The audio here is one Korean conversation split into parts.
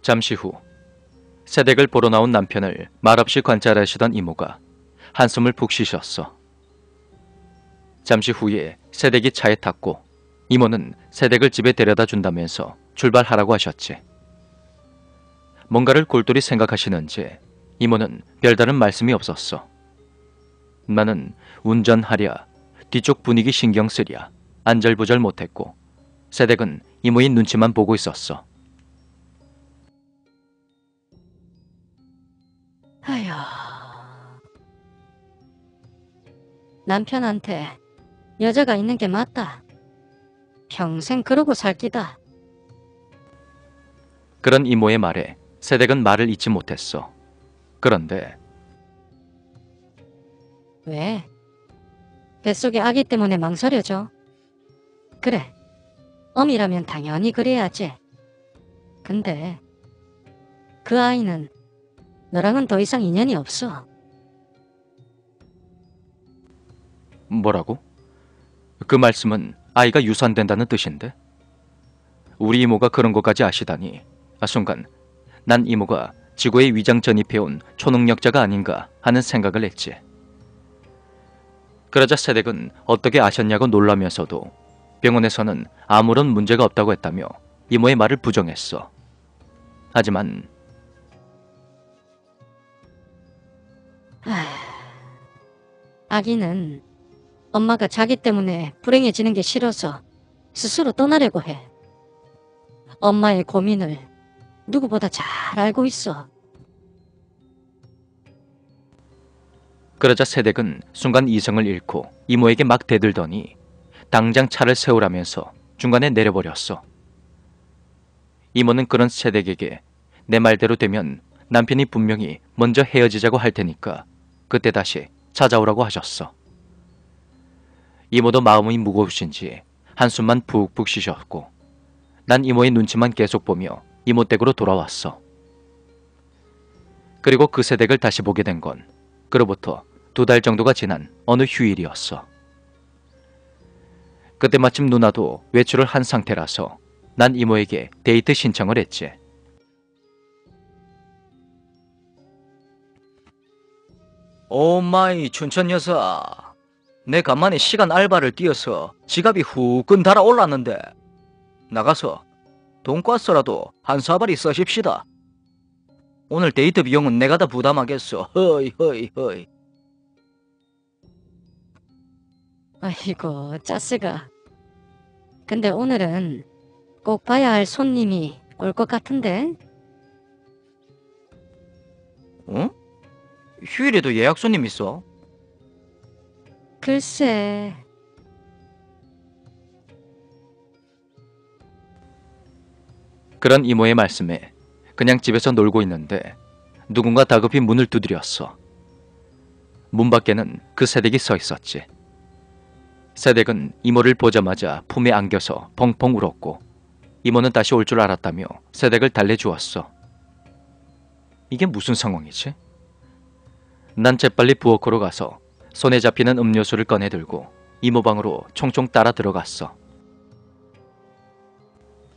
잠시 후 새댁을 보러 나온 남편을 말없이 관찰하시던 이모가 한숨을 푹 쉬셨어. 잠시 후에 새댁이 차에 탔고 이모는 새댁을 집에 데려다 준다면서 출발하라고 하셨지. 뭔가를 골똘히 생각하시는지 이모는 별다른 말씀이 없었어. 나는 운전하랴, 뒤쪽 분위기 신경 쓰랴 안절부절 못했고 새댁은 이모의 눈치만 보고 있었어. 아휴, 남편한테 여자가 있는 게 맞다. 평생 그러고 살 기다. 그런 이모의 말에 새댁은 말을 잇지 못했어. 그런데 왜? 뱃속에 아기 때문에 망설여져? 그래, 엄이라면 당연히 그래야지. 근데 그 아이는 너랑은 더 이상 인연이 없어. 뭐라고? 그 말씀은 아이가 유산된다는 뜻인데? 우리 이모가 그런 것까지 아시다니. 순간 난 이모가 지구에 위장 전입해온 초능력자가 아닌가 하는 생각을 했지. 그러자 새댁은 어떻게 아셨냐고 놀라면서도 병원에서는 아무런 문제가 없다고 했다며 이모의 말을 부정했어. 하지만 아기는 엄마가 자기 때문에 불행해지는 게 싫어서 스스로 떠나려고 해. 엄마의 고민을 누구보다 잘 알고 있어. 그러자 새댁은 순간 이성을 잃고 이모에게 막 대들더니 당장 차를 세우라면서 중간에 내려버렸어. 이모는 그런 새댁에게 내 말대로 되면 남편이 분명히 먼저 헤어지자고 할 테니까 그때 다시 찾아오라고 하셨어. 이모도 마음이 무거우신지 한숨만 푹푹 쉬셨고 난 이모의 눈치만 계속 보며 이모 댁으로 돌아왔어. 그리고 그 새댁을 다시 보게 된 건 그로부터 2달 정도가 지난 어느 휴일이었어. 그때 마침 누나도 외출을 한 상태라서 난 이모에게 데이트 신청을 했지. 오마이 춘천 여사, 내 간만에 시간 알바를 뛰어서 지갑이 후끈 달아올랐는데 나가서 돈가스라도 한 사발이 써십시다. 오늘 데이트 비용은 내가 다 부담하겠어. 허이 허이 허이. 아이고, 짜스가. 근데 오늘은 꼭 봐야 할 손님이 올 것 같은데? 어? 휴일에도 예약 손님 있어? 글쎄. 그런 이모의 말씀에 그냥 집에서 놀고 있는데 누군가 다급히 문을 두드렸어. 문 밖에는 그 새댁이 서 있었지. 새댁은 이모를 보자마자 품에 안겨서 펑펑 울었고 이모는 다시 올 줄 알았다며 새댁을 달래주었어. 이게 무슨 상황이지? 난 재빨리 부엌으로 가서 손에 잡히는 음료수를 꺼내 들고 이모 방으로 총총 따라 들어갔어.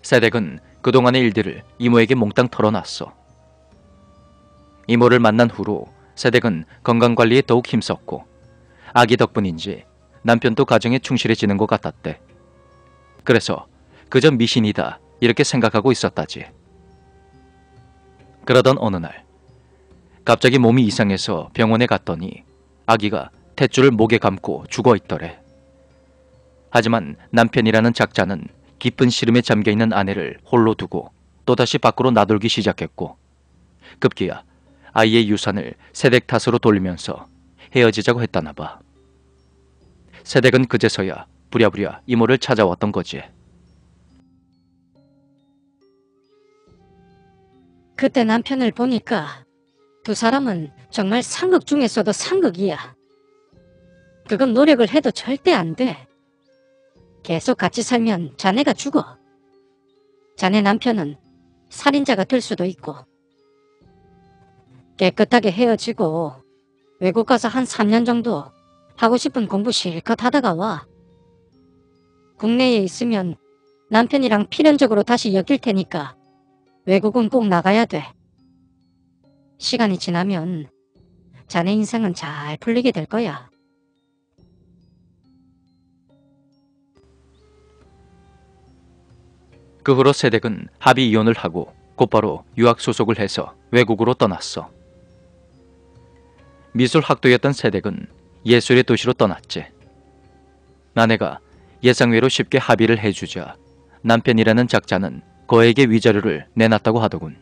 새댁은 그동안의 일들을 이모에게 몽땅 털어놨어. 이모를 만난 후로 새댁은 건강관리에 더욱 힘썼고 아기 덕분인지 남편도 가정에 충실해지는 것 같았대. 그래서 그저 미신이다 이렇게 생각하고 있었다지. 그러던 어느 날 갑자기 몸이 이상해서 병원에 갔더니 아기가 탯줄을 목에 감고 죽어있더래. 하지만 남편이라는 작자는 깊은 시름에 잠겨있는 아내를 홀로 두고 또다시 밖으로 나돌기 시작했고 급기야 아이의 유산을 새댁 탓으로 돌리면서 헤어지자고 했다나 봐. 새댁은 그제서야 부랴부랴 이모를 찾아왔던 거지. 그때 남편을 보니까 두 사람은 정말 상극 중에서도 상극이야. 그건 노력을 해도 절대 안 돼. 계속 같이 살면 자네가 죽어. 자네 남편은 살인자가 될 수도 있고. 깨끗하게 헤어지고 외국 가서 한 3년 정도 하고 싶은 공부 실컷 하다가 와. 국내에 있으면 남편이랑 필연적으로 다시 엮일 테니까 외국은 꼭 나가야 돼. 시간이 지나면 자네 인생은 잘 풀리게 될 거야. 그 후로 세댁은 합의 이혼을 하고 곧바로 유학 소속을 해서 외국으로 떠났어. 미술 학도였던 세댁은 예술의 도시로 떠났지. 아내가 예상외로 쉽게 합의를 해주자 남편이라는 작자는 거액의 위자료를 내놨다고 하더군.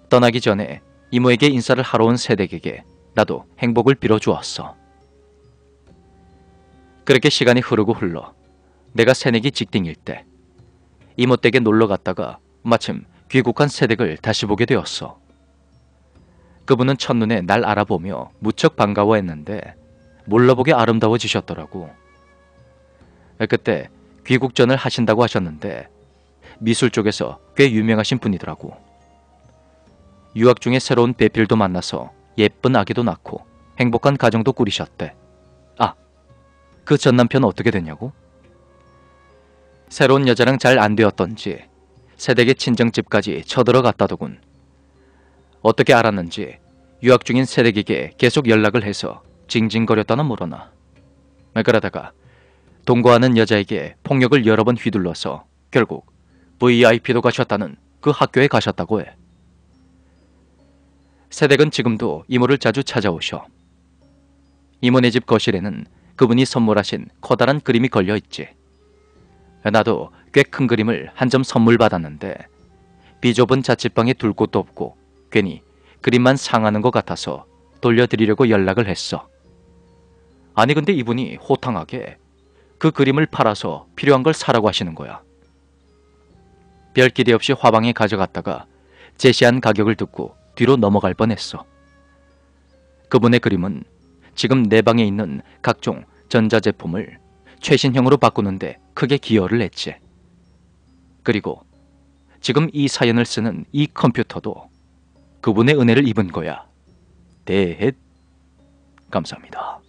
떠나기 전에 이모에게 인사를 하러 온 세댁에게 나도 행복을 빌어주었어. 그렇게 시간이 흐르고 흘러 내가 새내기 직딩일 때 이모 댁에 놀러 갔다가 마침 귀국한 세댁을 다시 보게 되었어. 그분은 첫눈에 날 알아보며 무척 반가워했는데 몰라보게 아름다워지셨더라고. 그때 귀국전을 하신다고 하셨는데 미술 쪽에서 꽤 유명하신 분이더라고. 유학 중에 새로운 배필도 만나서 예쁜 아기도 낳고 행복한 가정도 꾸리셨대. 아, 그 전 남편 어떻게 됐냐고? 새로운 여자랑 잘 안 되었던지 새댁의 친정집까지 쳐들어갔다더군. 어떻게 알았는지 유학 중인 새댁에게 계속 연락을 해서 징징거렸다나 뭐라나. 그러다가 동거하는 여자에게 폭력을 여러 번 휘둘러서 결국 VIP도 가셨다는 그 학교에 가셨다고 해. 새댁은 지금도 이모를 자주 찾아오셔. 이모네 집 거실에는 그분이 선물하신 커다란 그림이 걸려 있지. 나도 꽤 큰 그림을 한 점 선물 받았는데 비좁은 자취방에 둘 곳도 없고 괜히 그림만 상하는 것 같아서 돌려드리려고 연락을 했어. 아니 근데 이분이 호탕하게 그 그림을 팔아서 필요한 걸 사라고 하시는 거야. 별 기대 없이 화방에 가져갔다가 제시한 가격을 듣고 뒤로 넘어갈 뻔했어. 그분의 그림은 지금 내 방에 있는 각종 전자제품을 최신형으로 바꾸는데 크게 기여를 했지. 그리고 지금 이 사연을 쓰는 이 컴퓨터도 그분의 은혜를 입은 거야. 대헷 감사합니다.